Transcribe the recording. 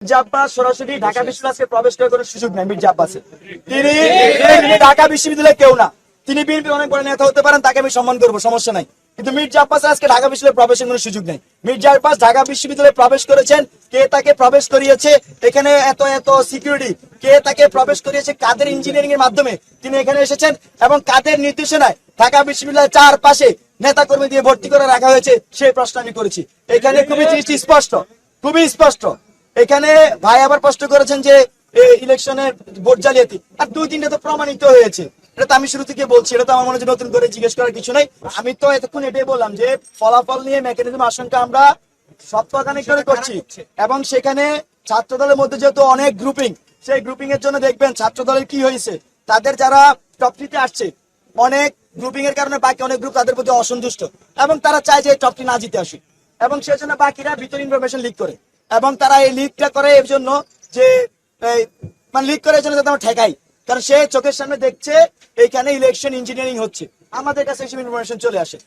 মির্জা আব্বাস সরাসরি ঢাকা বিশ্ববিদ্যালয়ে প্রবেশ করার কোনো সুযোগ নেই। মির্জা আব্বাসের তিনি ঢাকা বিশ্ববিদ্যালয়ে কেউ না, তিনি বিএনপির অনেক বড় নেতা হতে পারেন, তাকে আমি সম্মান করবো, সমস্যা নাই। কিন্তু মির্জা আব্বাস আজকে ঢাকা বিশ্ববিদ্যালয়ে প্রবেশের কোনো সুযোগ নেই। মির্জা আব্বাস ঢাকা বিশ্ববিদ্যালয়ে প্রবেশ করেছেন, কে তাকে প্রবেশ করিয়েছে, এখানে এত এত সিকিউরিটি, কে তাকে প্রবেশ করিয়েছে, কাদের ইঞ্জিনিয়ারিং এর মাধ্যমে তিনি এখানে এসেছেন এবং কাদের নির্দেশনায় ঢাকা বিশ্ববিদ্যালয়ের চারপাশে নেতা কর্মী দিয়ে ভর্তি করে রাখা হয়েছে, সেই প্রশ্ন আমি করেছি। এখানে খুবই জিনিসটি স্পষ্ট, খুবই স্পষ্ট। এখানে ভাই আবার প্রশ্ন করেছেন যে ইলেকশনের ভোট জালিয়াতি, আর 2-3টা তো প্রমাণিত হয়েছে। এটা তো আমি শুরু থেকে বলছি, এটা তো আমার মনে হয় নতুন করে জিজ্ঞেস করার কিছু নাই। আমি তো এতক্ষণ এটাই বললাম যে ফলাফল নিয়ে মেকানিজম আশঙ্কা আমরা সপ্তাহখানেক ধরে করছি, এবং সেখানে ছাত্র দলের মধ্যে যেহেতু অনেক গ্রুপিং, সেই গ্রুপিং এর জন্য দেখবেন ছাত্র দলের কি হয়েছে, তাদের যারা টপ 3-তে আসছে, অনেক গ্রুপিং এর কারণে বাকি অনেক গ্রুপ তাদের প্রতি অসন্তুষ্ট এবং তারা চায় যে টপ 3 না জিতে আসুক, এবং সেজন্য বাকিরা ভিতরে ইনফরমেশন লিক করে, এবং তারা এই লিকটা করে এর জন্য যে মানে লিক করে এর জন্য যাতে আমরা ঠেকাই, কারণ সে চোখের সামনে দেখছে এইখানে ইলেকশন ইঞ্জিনিয়ারিং হচ্ছে, আমাদের কাছে এসব ইনফরমেশন চলে আসে।